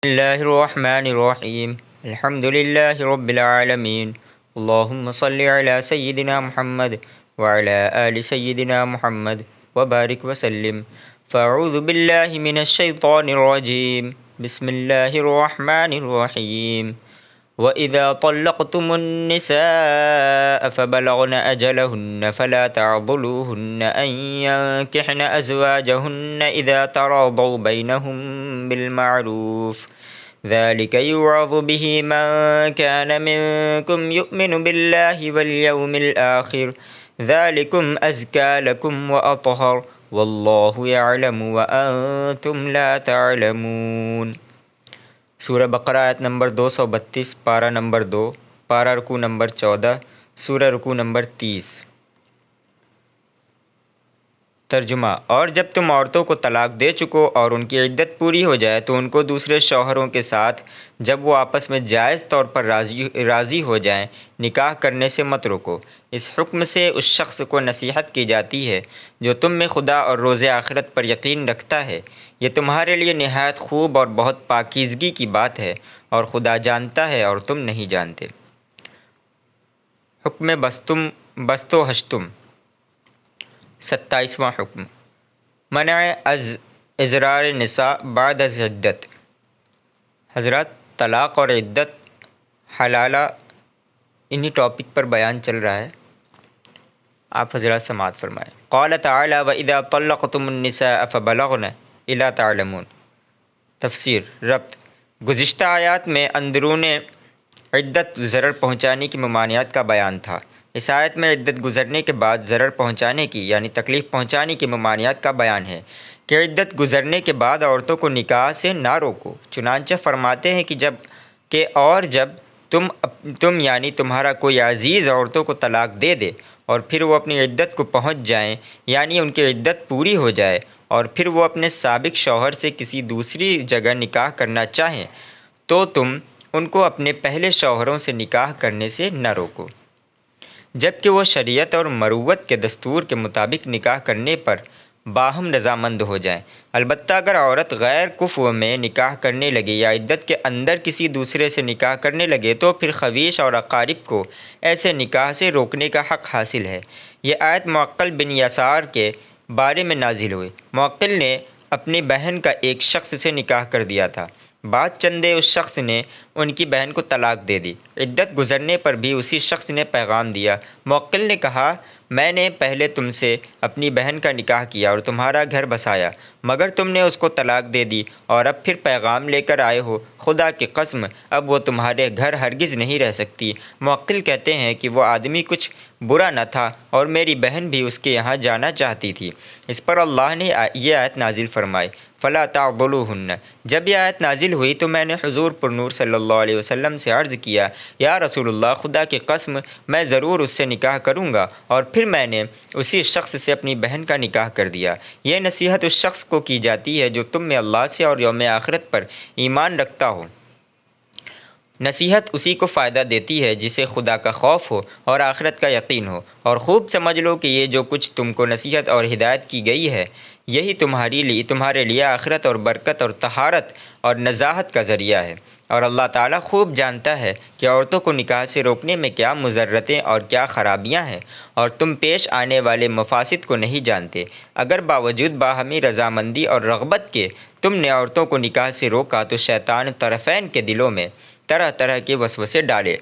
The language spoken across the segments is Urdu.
اللہ الرحمن الرحیم الحمد للہ رب العالمین اللہم صلی علی سیدنا محمد وعلی آل سیدنا محمد وبارک وسلم فاعوذ باللہ من الشیطان الرجیم بسم اللہ الرحمن الرحیم وَإِذَا طَلَّقْتُمُ النِّسَاءَ فَبَلَغْنَ أَجَلَهُنَّ فَلَا تَعْضُلُوهُنَّ أَن يَنكِحْنَ أَزْوَاجَهُنَّ إِذَا تَرَاضَوْا بَيْنَهُم بِالْمَعْرُوفِ ذَلِكَ يُوعَظُ بِهِ مَن كَانَ مِنكُمْ يُؤْمِنُ بِاللَّهِ وَالْيَوْمِ الْآخِرِ ذَلِكُمْ أَزْكَىٰ لَكُمْ وَأَطْهَرُ وَاللَّهُ يَعْلَمُ وَأَنتُمْ لَا تَعْلَمُونَ۔ سورہ بقرہ آیت نمبر 232، پارہ نمبر 2، پارہ رکوع نمبر 14، سورہ رکوع نمبر 30۔ ترجمہ: اور جب تم عورتوں کو طلاق دے چکو اور ان کی عدت پوری ہو جائے تو ان کو دوسرے شوہروں کے ساتھ جب وہ آپس میں جائز طور پر راضی ہو جائیں نکاح کرنے سے مت روکو۔ اس حکم سے اس شخص کو نصیحت کی جاتی ہے جو تم میں خدا اور روز آخرت پر یقین رکھتا ہے۔ یہ تمہارے لیے نہایت خوب اور بہت پاکیزگی کی بات ہے، اور خدا جانتا ہے اور تم نہیں جانتے۔ حکم بست و حشتم۔ 27واں حکم، منع از اضرار نساء بعد از عدت۔ حضرات، طلاق اور عدت حلالہ انہی ٹاپک پر بیان چل رہا ہے، آپ حضرات سماعت فرمائیں۔ قال تعالی وَإِذَا طَلَّقْتُمُ النِّسَاءَ فَبَلَغْنَ إِلَىٰ تَعْلَمُونَ۔ تفسیر ربط: گزشتہ آیات میں اندرون عدت ضرر پہنچانے کی ممانعت کا بیان تھا۔ اس آیت میں عدت گزرنے کے بعد ضرر پہنچانے کی یعنی تکلیف پہنچانے کی ممانعت کا بیان ہے کہ عدت گزرنے کے بعد عورتوں کو نکاح سے نہ روکو۔ چنانچہ فرماتے ہیں کہ جب تم یعنی تمہارا کوئی عزیز عورتوں کو طلاق دے دے اور پھر وہ اپنی عدت کو پہنچ جائیں یعنی ان کی عدت پوری ہو جائے اور پھر وہ اپنے سابق شوہر سے کسی دوسری جگہ نکاح کرنا چاہیں تو تم ان کو اپنے پہلے شوہروں سے نکاح کرنے سے نہ روکو، جبکہ وہ شریعت اور مروت کے دستور کے مطابق نکاح کرنے پر باہم رضامند ہو جائیں۔ البتہ اگر عورت غیر کفو میں نکاح کرنے لگے یا عدت کے اندر کسی دوسرے سے نکاح کرنے لگے تو پھر خویش اور اقارب کو ایسے نکاح سے روکنے کا حق حاصل ہے۔ یہ آیت معقل بن یسار کے بارے میں نازل ہوئی۔ معقل نے اپنی بہن کا ایک شخص سے نکاح کر دیا تھا، بعد چندے اس شخص نے ان کی بہن کو طلاق دے دی۔ عدت گزرنے پر بھی اسی شخص نے پیغام دیا۔ معقل نے کہا، میں نے پہلے تم سے اپنی بہن کا نکاح کیا اور تمہارا گھر بسایا، مگر تم نے اس کو طلاق دے دی اور اب پھر پیغام لے کر آئے ہو۔ خدا کی قسم اب وہ تمہارے گھر ہرگز نہیں رہ سکتی۔ معقل کہتے ہیں کہ وہ آدمی کچھ برا نہ تھا اور میری بہن بھی اس کے یہاں جانا چاہتی تھی۔ اس پر اللہ نے یہ آیت نازل فرمائی، فَلَا تَعْضُلُوهُنَّ۔ جب یہ آیت نازل ہوئی تو میں نے حضور پر نور صلی اللہ علیہ وسلم سے عرض کیا، یا رسول اللہ، خدا کی قسم میں ضرور اس سے نکاح کروں گا، اور پھر میں نے اسی شخص سے اپنی بہن کا نکاح کر دیا۔ یہ نصیحت اس شخص کو کی جاتی ہے جو تم میں اللہ سے اور یوم آخرت پر ایمان رکھتا ہو۔ نصیحت اسی کو فائدہ دیتی ہے جسے خدا کا خوف ہو اور آخرت کا یقین ہو، اور خوب سمجھ لو کہ یہ جو کچھ تم کو نصیحت اور ہدایت کی گئی ہے یہی تمہارے لیے آخرت اور برکت اور طہارت اور نزاہت کا ذریعہ ہے، اور اللہ تعالیٰ خوب جانتا ہے کہ عورتوں کو نکاح سے روکنے میں کیا مضرتیں اور کیا خرابیاں ہیں، اور تم پیش آنے والے مفاسد کو نہیں جانتے۔ اگر باوجود باہمی رضامندی اور رغبت کے تم نے عورتوں کو نکاح سے روکا تو شیطان طرفین کے دلوں میں طرح طرح کے وسوسے ڈالے،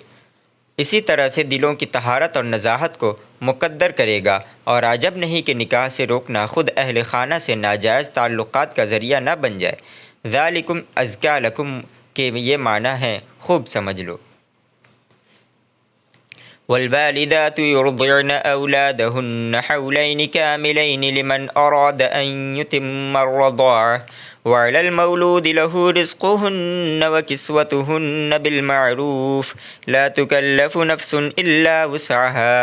اسی طرح سے دلوں کی طہارت اور نزاہت کو مقدر کرے گا، اور عجب نہیں کہ نکاح سے روکنا خود اہل خانہ سے ناجائز تعلقات کا ذریعہ نہ بن جائے۔ ذالکم ازکیٰ لکم کے یہ معنی ہیں، خوب سمجھ لو۔ والوالدات يرضعن أولادهن حولين كاملين لمن أراد أن يتم الرضاعة وعلى المولود له رزقهن وكسوتهن بالمعروف لا تكلف نفس إلا وسعها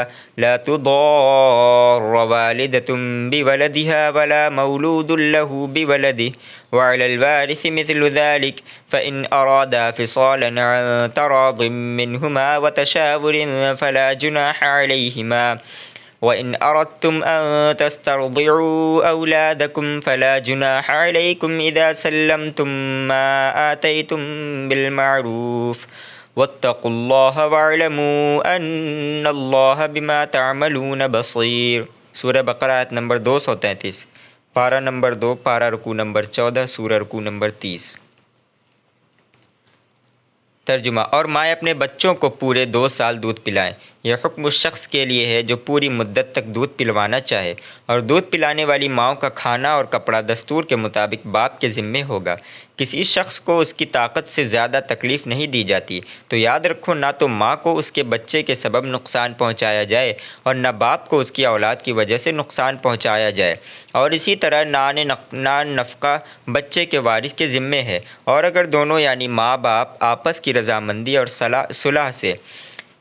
لا تضار والدة بولدها ولا مولود له بولده وعلى الوارث مثل ذلك فإن أرادا فصالا عن تراض منهما وتشاور فلا جناح عليهما وَإِنْ أَرَدْتُمْ أَن تَسْتَرْضِعُوا أَوْلَادَكُمْ فَلَا جُنَاحَ عَلَيْكُمْ إِذَا سَلَّمْتُم مَّا آتَيْتُم بِالْمَعْرُوفِ وَاتَّقُوا اللَّهَ وَاعْلَمُوا أَنَّ اللَّهَ بِمَا تَعْمَلُونَ بَصِيرٌ۔ سورہ بقرہ آیت نمبر 233، پارہ نمبر 2، پارہ رکوع نمبر 14، سورہ رکوع نمبر 30۔ ترجمہ: اور مائیں اپنے بچوں کو پورے 2 سال دودھ پلائیں۔ یہ حکم اس شخص کے لیے ہے جو پوری مدت تک دودھ پلوانا چاہے، اور دودھ پلانے والی ماؤں کا کھانا اور کپڑا دستور کے مطابق باپ کے ذمے ہوگا۔ کسی شخص کو اس کی طاقت سے زیادہ تکلیف نہیں دی جاتی، تو یاد رکھو نہ تو ماں کو اس کے بچے کے سبب نقصان پہنچایا جائے اور نہ باپ کو اس کی اولاد کی وجہ سے نقصان پہنچایا جائے، اور اسی طرح نان نفقہ بچے کے وارث کے ذمے ہے، اور اگر دونوں یعنی ماں باپ آپس کی رضامندی اور صلح سے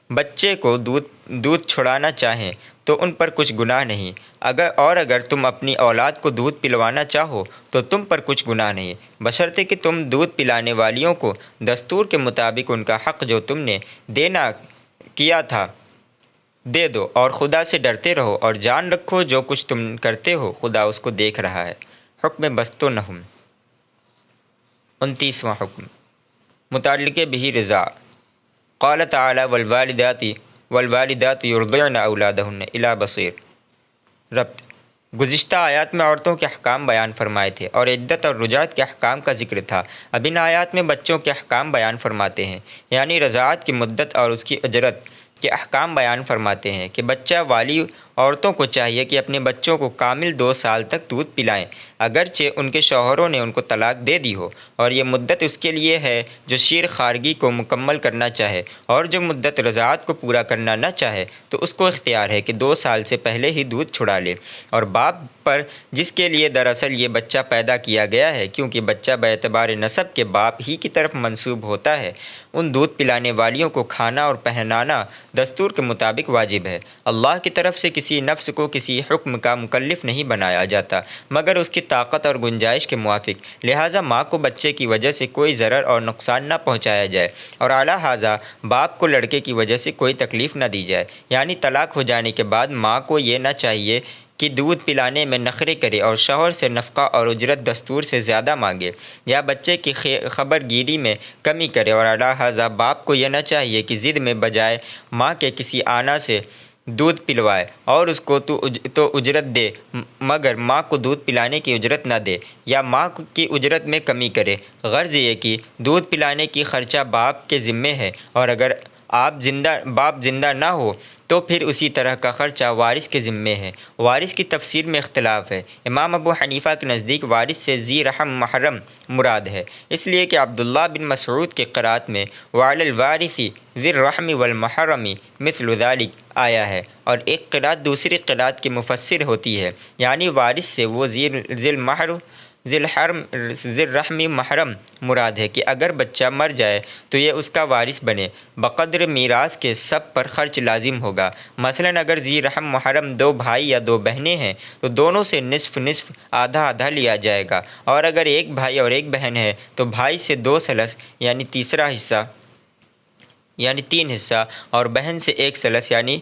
بچے کو دودھ چھڑانا چاہیں تو ان پر کچھ گناہ نہیں، اگر تم اپنی اولاد کو دودھ پلوانا چاہو تو تم پر کچھ گناہ نہیں، بشرطے کہ تم دودھ پلانے والیوں کو دستور کے مطابق ان کا حق جو تم نے دینا کیا تھا دے دو، اور خدا سے ڈرتے رہو، اور جان رکھو جو کچھ تم کرتے ہو خدا اس کو دیکھ رہا ہے۔ حکم بسط و نحم۔ 29واں حکم متعلق بہ رضاع۔ قال تعالی والوالدات یرضعن اولادہن الی بصیر۔ ربط: گزشتہ آیات میں عورتوں کے احکام بیان فرمائے تھے اور عدت اور رجعت کے احکام کا ذکر تھا۔ اب ان آیات میں بچوں کے احکام بیان فرماتے ہیں، یعنی رضاعت کی مدت اور اس کی اجرت کے احکام بیان فرماتے ہیں کہ بچہ والی عورتوں کو چاہیے کہ اپنے بچوں کو کامل 2 سال تک دودھ پلائیں، اگرچہ ان کے شوہروں نے ان کو طلاق دے دی ہو، اور یہ مدت اس کے لیے ہے جو شیر خارگی کو مکمل کرنا چاہے، اور جو مدت رضاعت کو پورا کرنا نہ چاہے تو اس کو اختیار ہے کہ 2 سال سے پہلے ہی دودھ چھڑا لے۔ اور باپ پر جس کے لیے دراصل یہ بچہ پیدا کیا گیا ہے، کیونکہ بچہ باعتبار نسب کے باپ ہی کی طرف منسوب ہوتا ہے، ان دودھ پلانے والیوں کو کھانا اور پہنانا دستور کے مطابق واجب ہے۔ اللہ کی طرف سے کسی نفس کو کسی حکم کا مکلف نہیں بنایا جاتا مگر اس کی طاقت اور گنجائش کے موافق، لہٰذا ماں کو بچے کی وجہ سے کوئی ضرر اور نقصان نہ پہنچایا جائے، اور اعلیٰ ھذا باپ کو لڑکے کی وجہ سے کوئی تکلیف نہ دی جائے، یعنی طلاق ہو جانے کے بعد ماں کو یہ نہ چاہیے کہ دودھ پلانے میں نخرے کرے اور شوہر سے نفقہ اور اجرت دستور سے زیادہ مانگے، یا بچے کی خبر گیری میں کمی کرے، اور اعلیٰ ھذا باپ کو یہ نہ چاہیے کہ ضد میں بجائے ماں کے کسی آنا سے دودھ پلوائے اور اس کو تو اجرت دے مگر ماں کو دودھ پلانے کی اجرت نہ دے، یا ماں کی اجرت میں کمی کرے۔ غرض یہ کہ دودھ پلانے کی خرچہ باپ کے ذمے ہے، اور اگر باپ زندہ نہ ہو تو پھر اسی طرح کا خرچہ وارث کے ذمے ہے۔ وارث کی تفسیر میں اختلاف ہے۔ امام ابو حنیفہ کے نزدیک وارث سے ذی رحم محرم مراد ہے، اس لیے کہ عبداللہ بن مسعود کی قرأت میں وعلی الوارث ذی الرحم والمحرم مثل ذلک آیا ہے، اور ایک قرأت دوسری قرأت کی مفسر ہوتی ہے، یعنی وارث سے وہ ذی الرحم محرم مراد ہے کہ اگر بچہ مر جائے تو یہ اس کا وارث بنے، بقدر میراث کے سب پر خرچ لازم ہوگا۔ مثلاً اگر ذی رحم محرم 2 بھائی یا 2 بہنیں ہیں تو دونوں سے نصف نصف آدھا آدھا لیا جائے گا، اور اگر 1 بھائی اور 1 بہن ہے تو بھائی سے 2 ثلث یعنی 3 حصہ، اور بہن سے 1 ثلث یعنی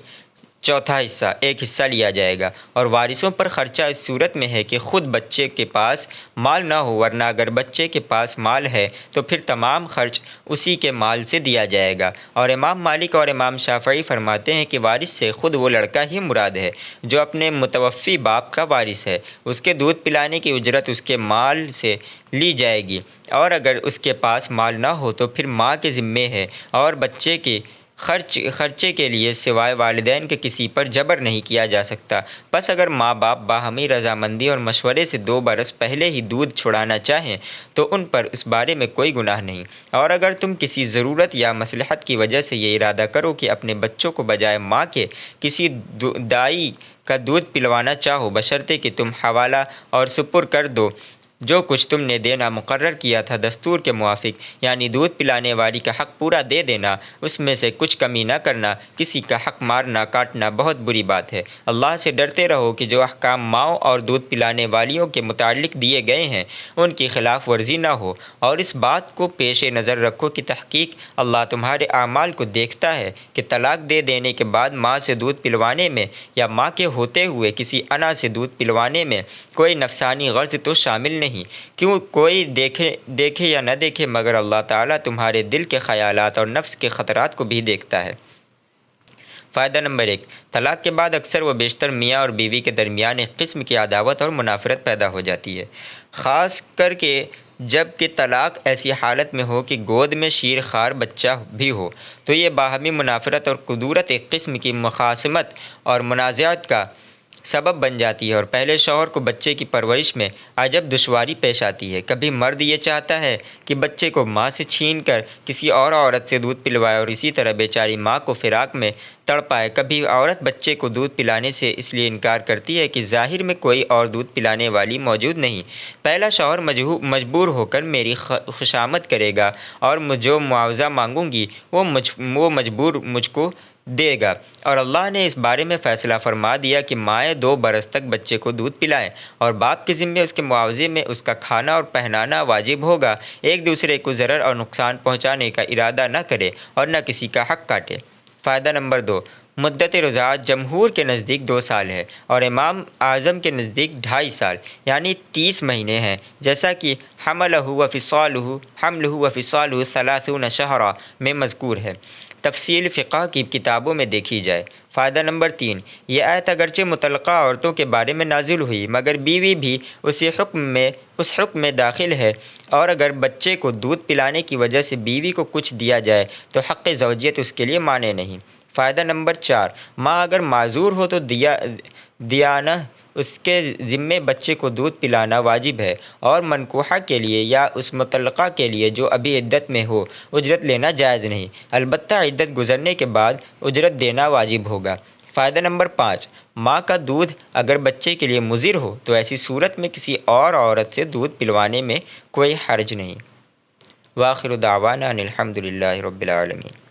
چوتھا حصہ 1 حصہ لیا جائے گا۔ اور وارثوں پر خرچہ اس صورت میں ہے کہ خود بچے کے پاس مال نہ ہو، ورنہ اگر بچے کے پاس مال ہے تو پھر تمام خرچ اسی کے مال سے دیا جائے گا۔ اور امام مالک اور امام شافعی فرماتے ہیں کہ وارث سے خود وہ لڑکا ہی مراد ہے جو اپنے متوفی باپ کا وارث ہے، اس کے دودھ پلانے کی اجرت اس کے مال سے لی جائے گی، اور اگر اس کے پاس مال نہ ہو تو پھر ماں کے ذمے ہے، اور بچے کے خرچے کے لیے سوائے والدین کے کسی پر جبر نہیں کیا جا سکتا۔ پس اگر ماں باپ باہمی رضامندی اور مشورے سے 2 برس پہلے ہی دودھ چھڑانا چاہیں تو ان پر اس بارے میں کوئی گناہ نہیں، اور اگر تم کسی ضرورت یا مصلحت کی وجہ سے یہ ارادہ کرو کہ اپنے بچوں کو بجائے ماں کے کسی دائی کا دودھ پلوانا چاہو، بشرطے کہ تم حوالہ اور سپر کر دو جو کچھ تم نے دینا مقرر کیا تھا دستور کے موافق، یعنی دودھ پلانے والی کا حق پورا دے دینا، اس میں سے کچھ کمی نہ کرنا، کسی کا حق مارنا کاٹنا بہت بری بات ہے۔ اللہ سے ڈرتے رہو کہ جو احکام ماؤں اور دودھ پلانے والیوں کے متعلق دیے گئے ہیں ان کی خلاف ورزی نہ ہو، اور اس بات کو پیش نظر رکھو کہ تحقیق اللہ تمہارے اعمال کو دیکھتا ہے کہ طلاق دے دینے کے بعد ماں سے دودھ پلوانے میں یا ماں کے ہوتے ہوئے کسی انا سے دودھ پلوانے میں کوئی نفسانی غرض تو شامل نہیں، کیوں کوئی دیکھے یا نہ دیکھے مگر اللہ تعالیٰ تمہارے دل کے خیالات اور نفس کے خطرات کو بھی دیکھتا ہے۔ فائدہ نمبر 1، طلاق کے بعد اکثر و بیشتر میاں اور بیوی کے درمیان ایک قسم کی عداوت اور منافرت پیدا ہو جاتی ہے، خاص کر کے جب کہ طلاق ایسی حالت میں ہو کہ گود میں شیر خوار بچہ بھی ہو، تو یہ باہمی منافرت اور کدورت ایک قسم کی مخاصمت اور منازعات کا سبب بن جاتی ہے، اور پہلے شوہر کو بچے کی پرورش میں عجب دشواری پیش آتی ہے۔ کبھی مرد یہ چاہتا ہے کہ بچے کو ماں سے چھین کر کسی اور عورت سے دودھ پلوائے اور اسی طرح بیچاری ماں کو فراق میں تڑپائے، کبھی عورت بچے کو دودھ پلانے سے اس لیے انکار کرتی ہے کہ ظاہر میں کوئی اور دودھ پلانے والی موجود نہیں۔ پہلا شوہر مجبور ہو کر میری خوشامد کرے گا اور جو معاوضہ مانگوں گی وہ مجبور مجھ کو دے گا، اور اللہ نے اس بارے میں فیصلہ فرما دیا کہ مائیں 2 برس تک بچے کو دودھ پلائیں، اور باپ کے ذمے اس کے معاوضے میں اس کا کھانا اور پہنانا واجب ہوگا، ایک دوسرے کو ضرر اور نقصان پہنچانے کا ارادہ نہ کرے اور نہ کسی کا حق کاٹے۔ فائدہ نمبر 2، مدت رضاعت جمہور کے نزدیک 2 سال ہے اور امام اعظم کے نزدیک 2.5 سال یعنی 30 مہینے ہیں، جیسا کہ حملہ و فصالہ 30 شہرا میں مذکور ہے، تفصیل فقہ کی کتابوں میں دیکھی جائے۔ فائدہ نمبر 3، یہ آیت اگرچہ مطلقہ عورتوں کے بارے میں نازل ہوئی مگر بیوی بھی اس حکم میں داخل ہے، اور اگر بچے کو دودھ پلانے کی وجہ سے بیوی کو کچھ دیا جائے تو حق زوجیت اس کے لیے مانع نہیں۔ فائدہ نمبر 4، ماں اگر معذور ہو تو دیانہ اس کے ذمے بچے کو دودھ پلانا واجب ہے، اور منکوحہ کے لیے یا اس مطلقہ کے لیے جو ابھی عدت میں ہو اجرت لینا جائز نہیں، البتہ عدت گزرنے کے بعد اجرت دینا واجب ہوگا۔ فائدہ نمبر 5، ماں کا دودھ اگر بچے کے لیے مضر ہو تو ایسی صورت میں کسی اور عورت سے دودھ پلوانے میں کوئی حرج نہیں۔ وآخر دعوانا ان الحمد للہ رب العالمین۔